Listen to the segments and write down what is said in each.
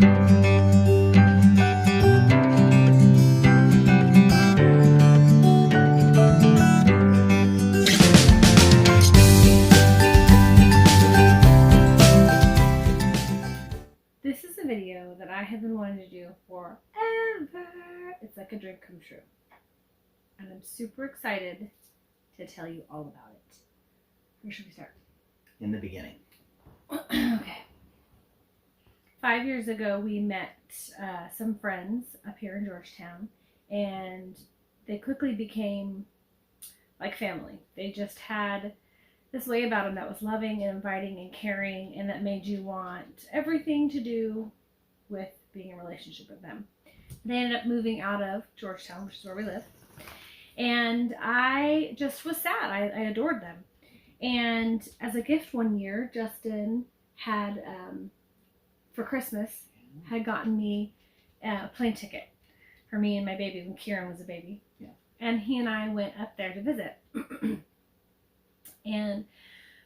This is a video that I have been wanting to do forever. It's like a dream come true. And I'm super excited to tell you all about it. Where should we start? In the beginning. Okay. 5 years ago, we met some friends up here in Georgetown, and they quickly became like family. They just had this way about them that was loving and inviting and caring, and that made you want everything to do with being in a relationship with them. They ended up moving out of Georgetown, which is where we live, and I just was sad. I adored them. And as a gift one year, Justin had, for Christmas, had gotten me a plane ticket for me and my baby when Kieran was a baby. Yeah. And he and I went up there to visit. And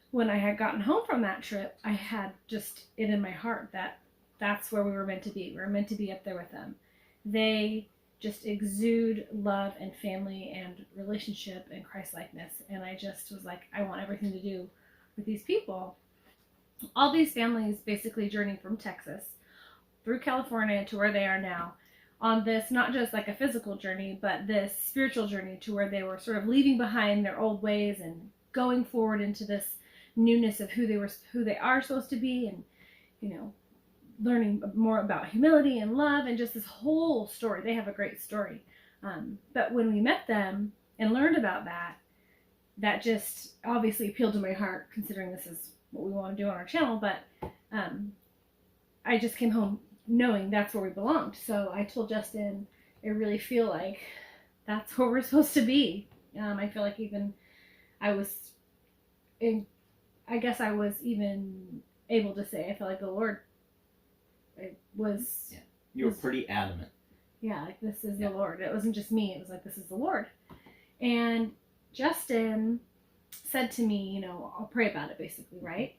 when I had gotten home from that trip, I had just it in my heart that that's where we were meant to be. We were meant to be up there with them. They just exude love and family and relationship and Christ-likeness. And I just was like, I want everything to do with these people. All these families basically journeyed from Texas through California to where they are now on this, not just like a physical journey, but this spiritual journey to where they were sort of leaving behind their old ways and going forward into this newness of who they are supposed to be, and, you know, learning more about humility and love and just this whole story. They have a great story. But when we met them and learned about that, that just obviously appealed to my heart, considering this is what we want to do on our channel. But I just came home knowing that's where we belonged. So I told Justin, I really feel like that's where we're supposed to be. I feel like even I guess I was even able to say, I felt like the Lord was... Yeah. You were pretty adamant. Yeah, like, this is the Lord. It wasn't just me. It was like, this is the Lord. And Justin said to me, you know, I'll pray about it, basically, right?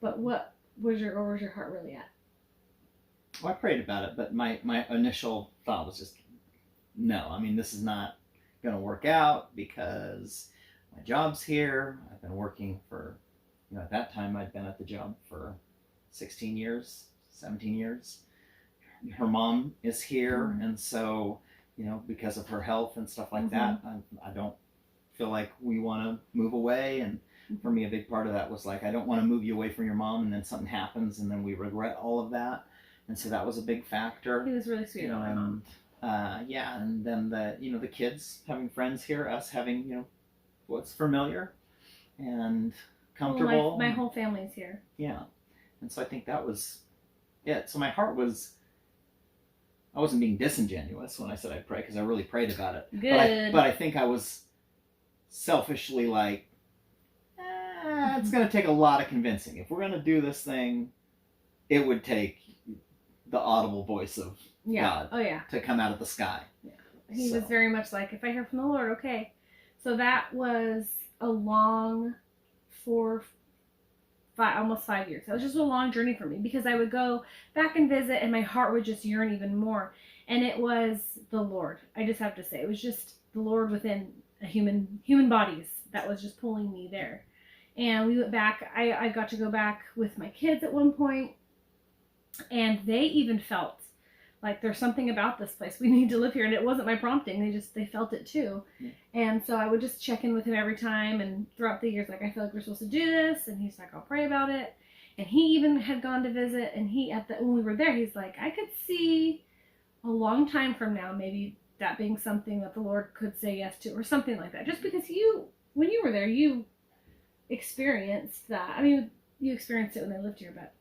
But what was your heart really at? Well, I prayed about it, but my initial thought was just, no. I mean, this is not going to work out because my job's here. I've been working for, you know, at that time I'd been at the job for 16 years, 17 years. Her mom is here, and so, you know, because of her health and stuff like that, I don't feel like we want to move away. And for me, a big part of that was like, I don't want to move you away from your mom and then something happens and then we regret all of that. And so that was a big factor. He was really sweet on my mom. Yeah, and then the kids having friends here, us having, you know, what's familiar and comfortable. My whole family's here. Yeah. And so I think that was it. So my heart was, I wasn't being disingenuous when I said I'd pray, because I really prayed about it. Good. But I think I was selfishly like, it's going to take a lot of convincing. If we're going to do this thing, it would take the audible voice of God to come out of the sky. Yeah. He was very much like, if I hear from the Lord, okay. So that was a long almost 5 years. It was just a long journey for me, because I would go back and visit and my heart would just yearn even more. And it was the Lord. I just have to say, it was just the Lord within a human bodies that was just pulling me there. And we went back. I got to go back with my kids at one point, and they even felt like there's something about this place. We need to live here. And it wasn't my prompting. They felt it too. Yeah. And so I would just check in with him every time. And throughout the years, like, I feel like we're supposed to do this. And he's like, I'll pray about it. And he even had gone to visit. And when we were there, he's like, I could see a long time from now, maybe that being something that the Lord could say yes to, or something like that. Just because when you were there, you experienced that. I mean, you experienced it when they lived here, but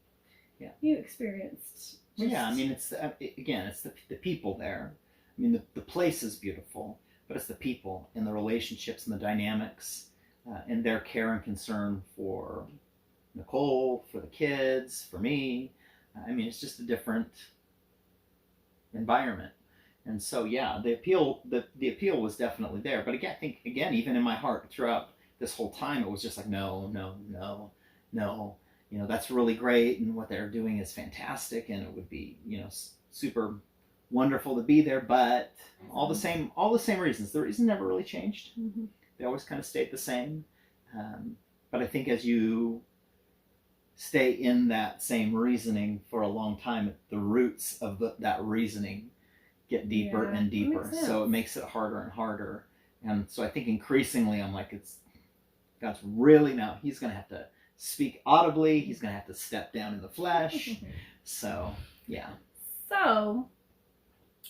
yeah, you experienced. Yeah, I mean, it's the people there. I mean, the place is beautiful, but it's the people and the relationships and the dynamics and their care and concern for Nicole, for the kids, for me. I mean, it's just a different environment. And so, yeah, the appeal was definitely there. But again, I think, even in my heart throughout this whole time, it was just like, no. that's really great, and what they're doing is fantastic, and it would be, super wonderful to be there. But all the same reasons. The reason never really changed. Mm-hmm. They always kind of stayed the same. But I think as you stay in that same reasoning for a long time, the roots of that reasoning get deeper and deeper. So it makes it harder and harder. And so I think increasingly I'm like, God's really now, he's going to have to speak audibly. He's going to have to step down in the flesh. So, yeah. So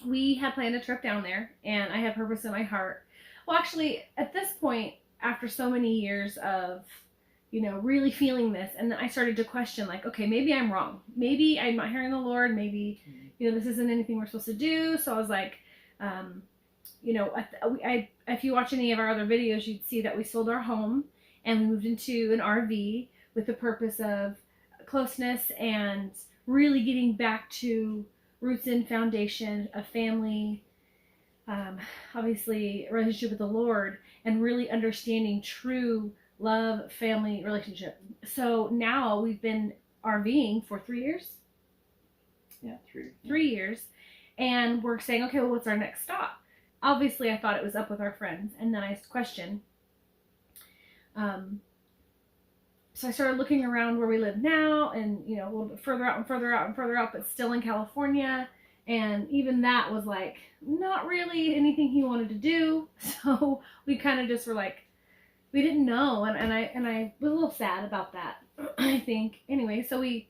we had planned a trip down there, and I had purpose in my heart. Well, actually, at this point, after so many years of, really feeling this, and then I started to question, like, okay, maybe I'm wrong. Maybe I'm not hearing the Lord. Maybe, this isn't anything we're supposed to do. So I was like, if you watch any of our other videos, you'd see that we sold our home and we moved into an RV with the purpose of closeness and really getting back to roots and foundation, a family, obviously a relationship with the Lord, and really understanding true love, family relationship. So now we've been RVing for 3 years. Yeah, 3. 3 years. And we're saying, okay, well, what's our next stop? Obviously, I thought it was up with our friends. And then I questioned. So I started looking around where we live now, and, a little bit further out and further out and further out, but still in California. And even that was like, not really anything he wanted to do. So we kind of just were like, we didn't know. And I was a little sad about that, I think. Anyway, so we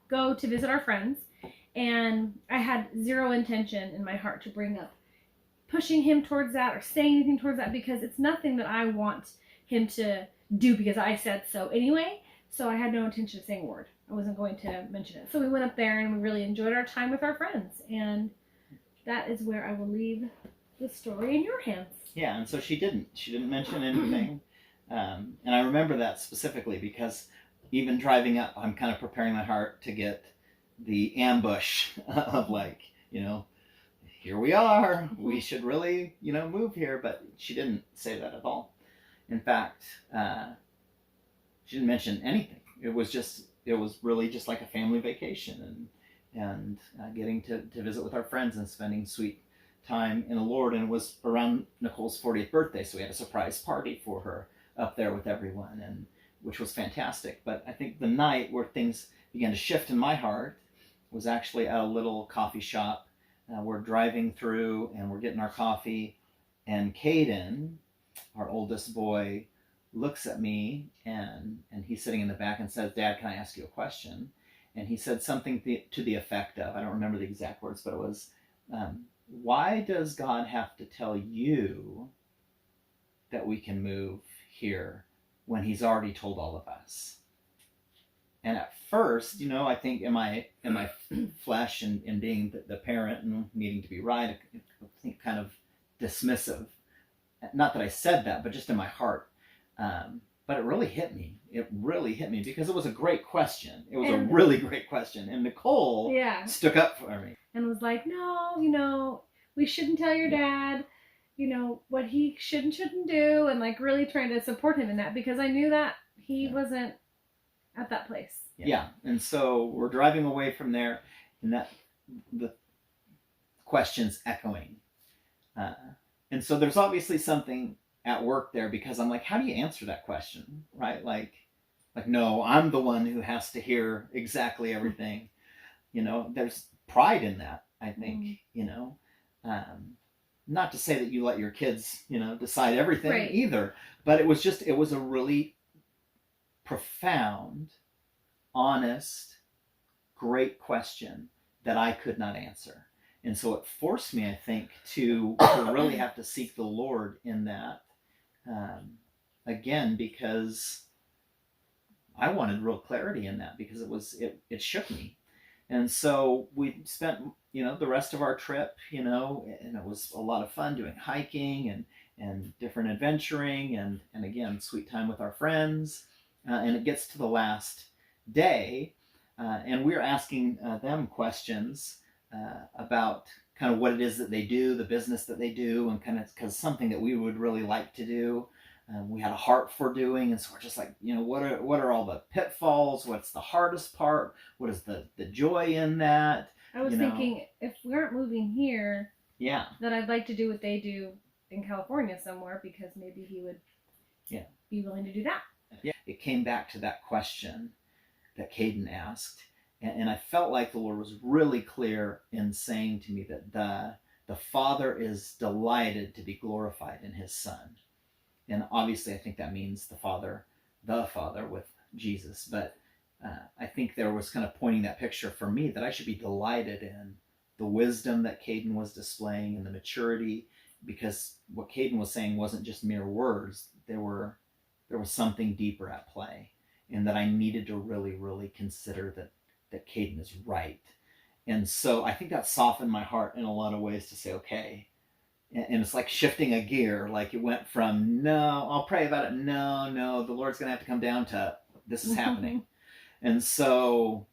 go to visit our friends, and I had zero intention in my heart to bring up pushing him towards that or saying anything towards that, because it's nothing that I want him to do because I said so anyway. So I had no intention of saying a word. I wasn't going to mention it. So we went up there and we really enjoyed our time with our friends. And that is where I will leave the story in your hands. Yeah, and so she didn't mention anything. And I remember that specifically because even driving up, I'm kind of preparing my heart to get the ambush of like, here we are. We should really, move here. But she didn't say that at all. In fact, she didn't mention anything. It was really just like a family vacation and getting to visit with our friends and spending sweet time in the Lord. And it was around Nicole's 40th birthday, so we had a surprise party for her up there with everyone, and which was fantastic. But I think the night where things began to shift in my heart was actually at a little coffee shop. We're driving through and we're getting our coffee, and Caden, our oldest boy, looks at me, and he's sitting in the back and says, "Dad, can I ask you a question?" And he said something to the effect of, I don't remember the exact words, but it was, why does God have to tell you that we can move here when he's already told all of us? And at first, I think in my flesh and being the parent and needing to be right, I think kind of dismissive. Not that I said that, but just in my heart. But it really hit me. It really hit me because it was a great question. It was a really great question. And Nicole stuck up for me. And was like, no, we shouldn't tell your dad, what he shouldn't do. And like really trying to support him in that, because I knew that he wasn't at that place. Yeah. And so we're driving away from there, and that the question's echoing. And so there's obviously something at work there, because I'm like, how do you answer that question, right? Like, no, I'm the one who has to hear exactly everything. There's pride in that, I think, not to say that you let your kids, decide everything either, but it was a really profound, honest, great question that I could not answer. And so it forced me, I think, to really have to seek the Lord in that, again, because I wanted real clarity in that, because it shook me. And so we spent, the rest of our trip, and it was a lot of fun doing hiking and different adventuring and again, sweet time with our friends. And it gets to the last day, and we're asking them questions about kind of what it is that they do, the business that they do, and kind of because something that we would really like to do. we had a heart for doing. And so we're just like, what are all the pitfalls? What's the hardest part? What is the joy in that? I was thinking, if we aren't moving here, yeah, then I'd like to do what they do in California somewhere, because maybe he would be willing to do that. Yeah, it came back to that question that Caden asked. And I felt like the Lord was really clear in saying to me that the Father is delighted to be glorified in his Son. And obviously I think that means the Father with Jesus. But I think there was kind of pointing that picture for me that I should be delighted in the wisdom that Caden was displaying and the maturity, because what Caden was saying wasn't just mere words. There was something deeper at play, and that I needed to really, really consider that Caden is right. And so I think that softened my heart in a lot of ways to say, okay. And it's like shifting a gear. Like it went from, no, I'll pray about it. No, the Lord's going to have to come down to, this is happening. And so...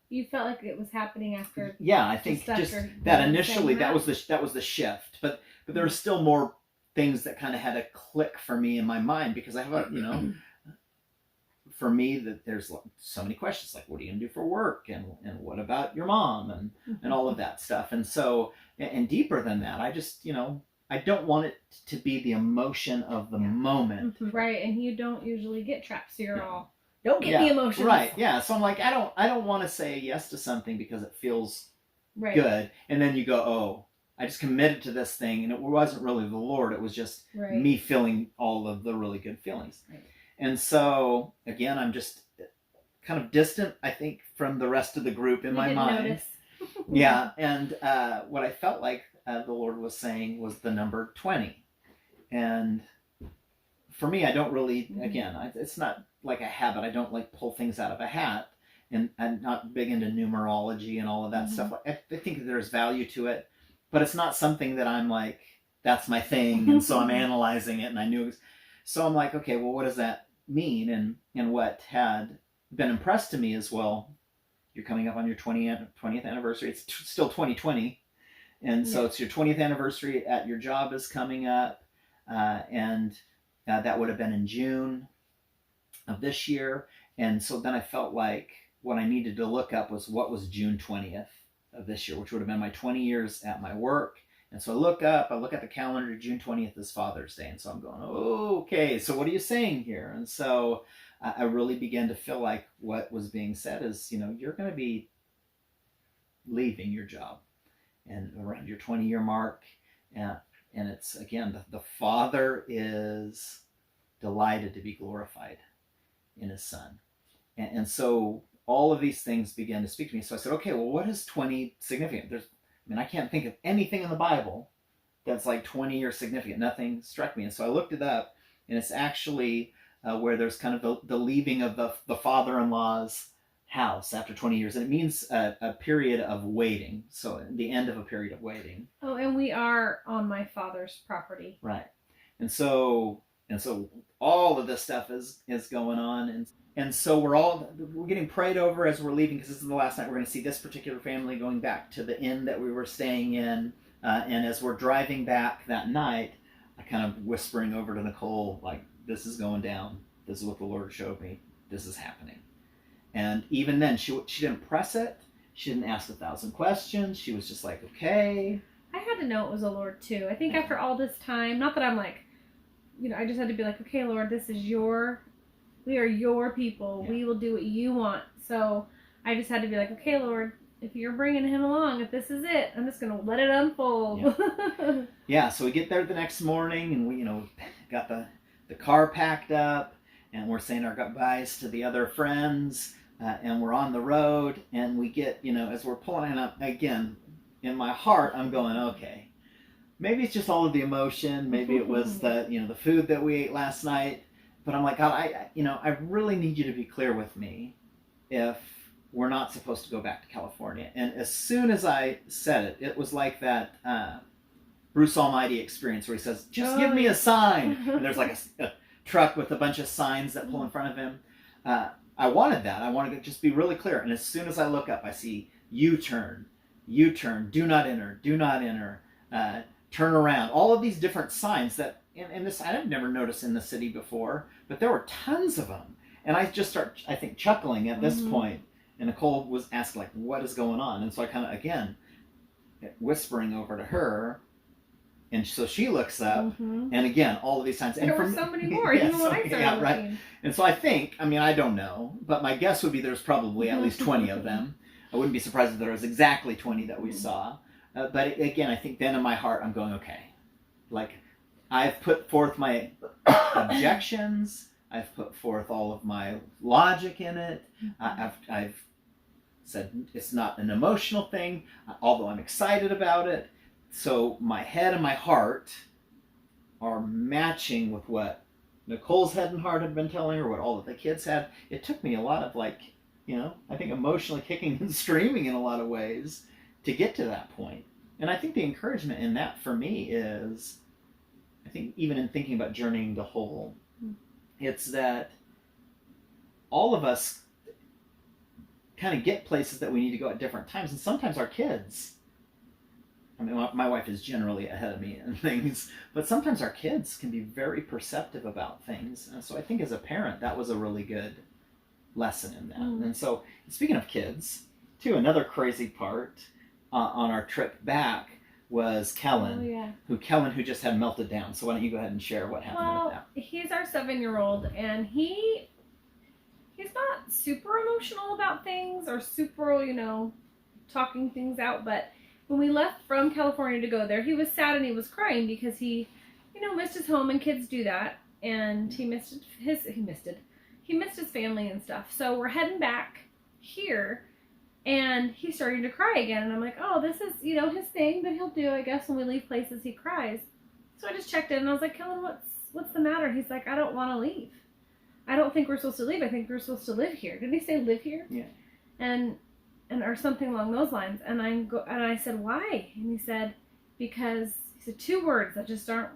You felt like it was happening after... Yeah, I think just that initially, that was the shift. But there were still more things that kind of had to click for me in my mind, because I have for me, that there's so many questions, like, what are you going to do for work? And what about your mom? And all of that stuff. And so, and deeper than that, I just, I don't want it to be the emotion of the moment. Right. And you don't usually get trapped. So you're all, don't get the emotions. Right. Yeah. So I'm like, I don't want to say yes to something because it feels good. And then you go, oh, I just committed to this thing. And it wasn't really the Lord. It was just me feeling all of the really good feelings. Right. And so, again, I'm just kind of distant, I think, from the rest of the group in my mind. Notice. Yeah, and what I felt like the Lord was saying was the number 20. And for me, I don't really, again, it's not like a habit. I don't like pull things out of a hat, and I'm not big into numerology and all of that stuff. I think there's value to it, but it's not something that I'm like, that's my thing, and so I'm analyzing it, and I knew it was, so I'm like, okay, well, what does that mean? And what had been impressed to me is, well, you're coming up on your 20th anniversary. It's still 2020, and so it's your 20th anniversary at your job is coming up, and that would have been in June of this year. And so then I felt like what I needed to look up was what was June 20th of this year, which would have been my 20 years at my work. And so I look at the calendar, June 20th is Father's Day. And so I'm going, oh, okay, so what are you saying here? And so I really began to feel like what was being said is, you're going to be leaving your job and around your 20-year mark. And it's, again, the Father is delighted to be glorified in his Son. And so all of these things began to speak to me. So I said, okay, well, what is 20 significant? I can't think of anything in the Bible that's like 20 years significant. Nothing struck me. And so I looked it up, and it's actually where there's kind of the leaving of the father-in-law's house after 20 years. And it means a period of waiting. So the end of a period of waiting. Oh, and we are on my father's property. Right. And so all of this stuff is going on. And so we're getting prayed over as we're leaving, because this is the last night we're going to see this particular family going back to the inn that we were staying in. And as we're driving back that night, I kind of whispering over to Nicole, like, this is going down. This is what the Lord showed me. This is happening. And even then, she didn't press it. She didn't ask 1,000 questions. She was just like, okay. I had to know it was the Lord too. I think after all this time, not that I'm like, I just had to be like, okay, Lord, we are your people. Yeah. We will do what you want. So I just had to be like, okay, Lord, if you're bringing him along, if this is it, I'm just going to let it unfold. Yeah. So we get there the next morning, and we, got the car packed up, and we're saying our goodbyes to the other friends, and we're on the road, and we get, as we're pulling up, again, in my heart, I'm going, okay, maybe it's just all of the emotion. Maybe it was the food that we ate last night. But I'm like, God, I really need you to be clear with me if we're not supposed to go back to California. And as soon as I said it, it was like that Bruce Almighty experience where he says, just give me a sign. And there's like a truck with a bunch of signs that pull in front of him. I wanted that. I wanted to just be really clear. And as soon as I look up, I see U-turn, do not enter, turn around. All of these different signs that and this I've never noticed in the city before, but there were tons of them. And I just start, I think, chuckling at this point. And Nicole was asked, like, what is going on? And so I kind of, again, whispering over to her. And so she looks up, and again, all of these times. And there were so many more, even when I started looking. And so I think, I mean, I don't know, but my guess would be there's probably at least 20 of them. I wouldn't be surprised if there was exactly 20 that we saw. But again, I think then in my heart, I'm going, okay. Like, I've put forth my objections. I've put forth all of my logic in it. I've said it's not an emotional thing, although I'm excited about it. So my head and my heart are matching with what Nicole's head and heart had been telling her, what all of the kids had. It took me a lot of, like, I think emotionally kicking and screaming in a lot of ways to get to that point. And I think the encouragement in that for me is, I think even in thinking about journeying to whole, it's that all of us kind of get places that we need to go at different times. And sometimes our kids, I mean, my wife is generally ahead of me in things, but sometimes our kids can be very perceptive about things. And so I think as a parent, that was a really good lesson in that. And so speaking of kids, too, another crazy part on our trip back was Kellen, who just had melted down. So why don't you go ahead and share what happened with that? He's our 7-year-old, and he's not super emotional about things or super, talking things out. But when we left from California to go there, he was sad and he was crying because he, missed his home, and kids do that, and he missed his family and stuff. So we're heading back here. And he's starting to cry again. And I'm like, oh, this is, his thing that he'll do, I guess, when we leave places, he cries. So I just checked in, and I was like, Kellen, what's the matter? He's like, I don't want to leave. I don't think we're supposed to leave. I think we're supposed to live here. Didn't he say live here? Yeah. And or something along those lines. And I said, why? And he said, because, he said 2 words that just aren't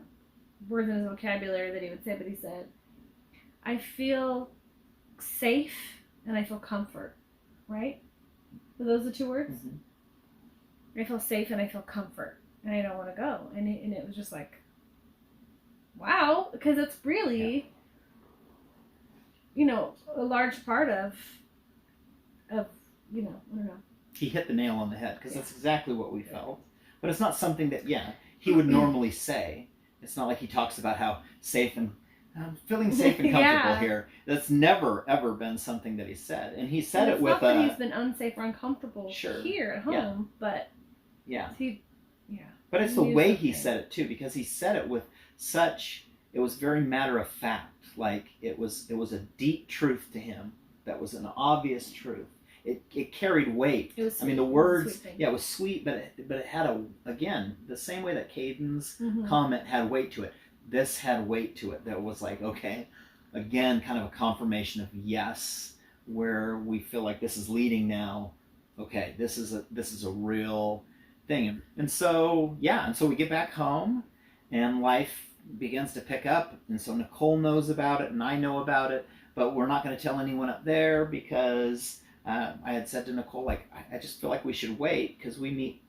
words in his vocabulary that he would say, but he said, I feel safe and I feel comfort, right? Were those the 2 words? I feel safe and I feel comfort, and I don't want to go. And it was just like, wow, because it's really, a large part of, I don't know. He hit the nail on the head, because that's exactly what we felt. But it's not something that, he would normally say. It's not like he talks about how safe and I'm feeling safe and comfortable here. That's never, ever been something that he said. And he said it with not that he's been unsafe or uncomfortable here at home, but But it's the way he said it, too, because he said it with it was very matter of fact. Like, it was a deep truth to him that was an obvious truth. It carried weight. It was sweet. I mean, the words, it was sweet, but it had again, the same way that Caden's comment had weight to it. This had weight to it that was like, okay, again, kind of a confirmation of yes, where we feel like this is leading now. Okay, this is a real thing. And so we get back home, and life begins to pick up. And so Nicole knows about it, and I know about it, but we're not going to tell anyone up there because I had said to Nicole, like, I just feel like we should wait because we meet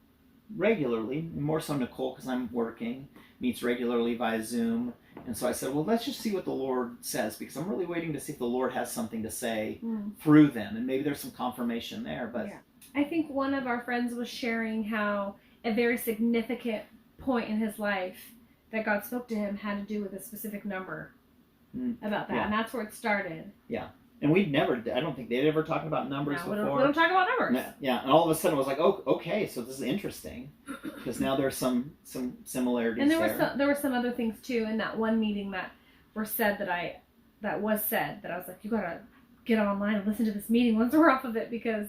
regularly, more so Nicole because I'm working, meets regularly via Zoom. And so I said, well, let's just see what the Lord says, because I'm really waiting to see if the Lord has something to say through them. And maybe there's some confirmation there. But I think one of our friends was sharing how a very significant point in his life that God spoke to him had to do with a specific number about that. And that's where it started. Yeah. And I don't think they'd ever talked about numbers before. We don't talk about numbers. Yeah, and all of a sudden it was like, oh, okay, so this is interesting, because now there's some similarities. And there were some other things too in that one meeting that was said that I was like, you gotta get online and listen to this meeting once we're off of it, because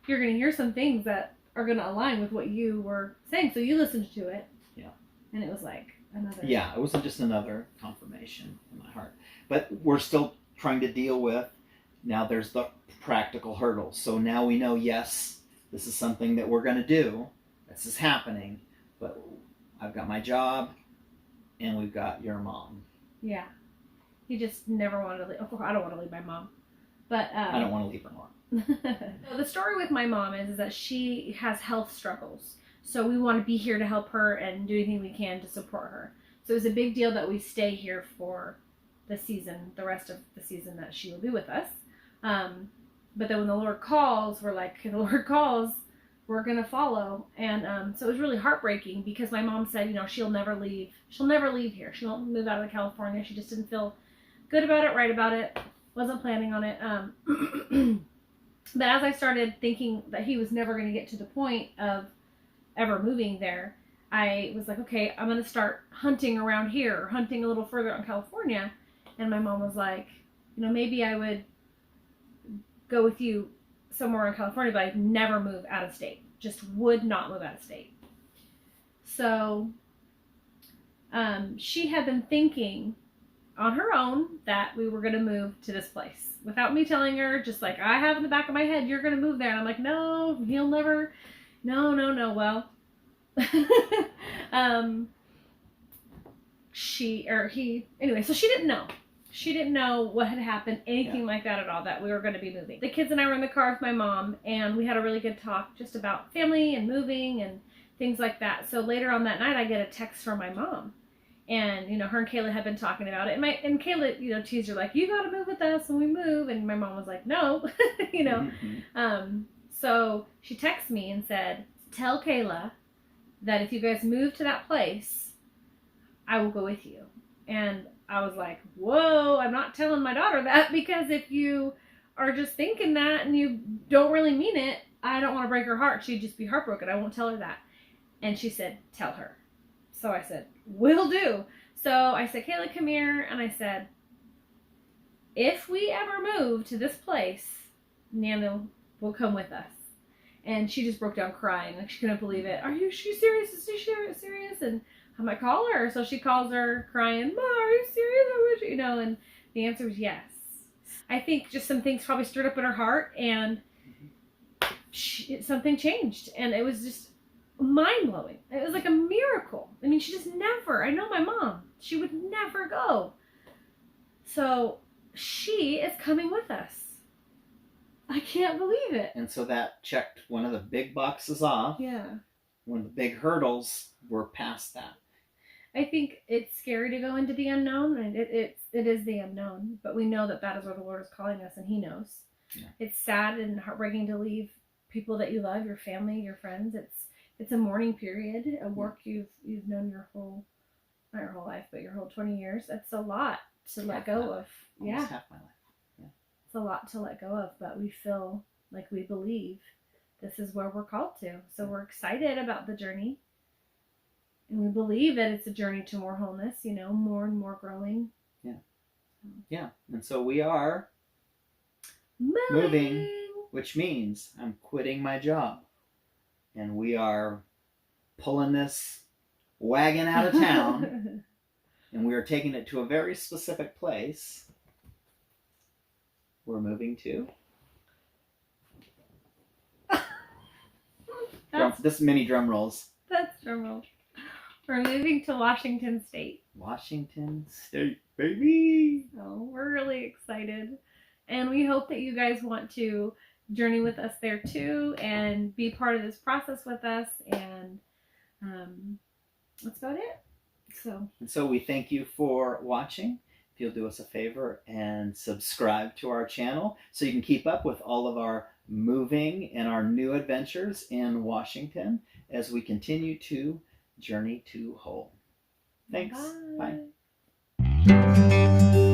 you're gonna hear some things that are gonna align with what you were saying. So you listened to it. Yeah. And it was like another. Yeah, it wasn't just another confirmation in my heart, but we're still trying to deal with. Now there's the practical hurdles. So now we know, yes, this is something that we're going to do. This is happening. But I've got my job, and we've got your mom. Yeah. He just never wanted to leave. Of course, I don't want to leave my mom. But I don't want to leave her more. The story with my mom is that she has health struggles. So we want to be here to help her and do anything we can to support her. So it was a big deal that we stay here for the season, the rest of the season that she will be with us. But then when the Lord calls, we're like, the Lord calls, we're going to follow. And so it was really heartbreaking because my mom said, she'll never leave. She'll never leave here. She won't move out of California. She just didn't feel good about it, right about it. Wasn't planning on it. But as I started thinking that he was never going to get to the point of ever moving there, I was like, okay, I'm going to start hunting around here, or hunting a little further out in California. And my mom was like, maybe I would go with you somewhere in California, but I'd never move out of state. Just would not move out of state. So she had been thinking on her own that we were going to move to this place without me telling her, just like I have in the back of my head, you're going to move there. And I'm like, no, he'll never, no. Well, anyway, so she didn't know. She didn't know what had happened, anything like that at all, that we were going to be moving. The kids and I were in the car with my mom, and we had a really good talk just about family and moving and things like that. So later on that night, I get a text from my mom. And, her and Kayla had been talking about it. And Kayla, teased her, like, you got to move with us when we move. And my mom was like, no, So she texted me and said, tell Kayla that if you guys move to that place, I will go with you. And I was like, whoa, I'm not telling my daughter that, because if you are just thinking that and you don't really mean it, I don't want to break her heart. She'd just be heartbroken. I won't tell her that. And she said, tell her. So I said, will do. So I said, Kayla, come here. And I said, if we ever move to this place, Nana will come with us. And she just broke down crying. Like, she couldn't believe it. She serious? Is she serious? And I'm like, call her. So she calls her crying, Ma, are you serious? I wish, and the answer was yes. I think just some things probably stirred up in her heart, and something changed. And it was just mind-blowing. It was like a miracle. I mean, she just never, I know my mom, she would never go. So she is coming with us. I can't believe it. And so that checked one of the big boxes off. Yeah. One of the big hurdles, we're past that. I think it's scary to go into the unknown, and it is the unknown, but we know that is where the Lord is calling us, and He knows. Yeah. It's sad and heartbreaking to leave people that you love, your family, your friends. It's a mourning period, a work you've known not your whole life, but your whole 20 years. That's a lot to let go of. Almost half my life. Yeah. It's a lot to let go of, but we feel like we believe this is where we're called to. So we're excited about the journey. And we believe that it's a journey to more wholeness, more and more growing. Yeah. Yeah. And so we are moving, which means I'm quitting my job. And we are pulling this wagon out of town. And we are taking it to a very specific place. We're moving to this mini drum rolls. That's drum roll. We're moving to Washington State. Washington State, baby! Oh, we're really excited. And we hope that you guys want to journey with us there too and be part of this process with us. And that's about it. So we thank you for watching. If you'll do us a favor and subscribe to our channel so you can keep up with all of our moving and our new adventures in Washington as we continue to journey to whole. Thanks. Bye. Bye.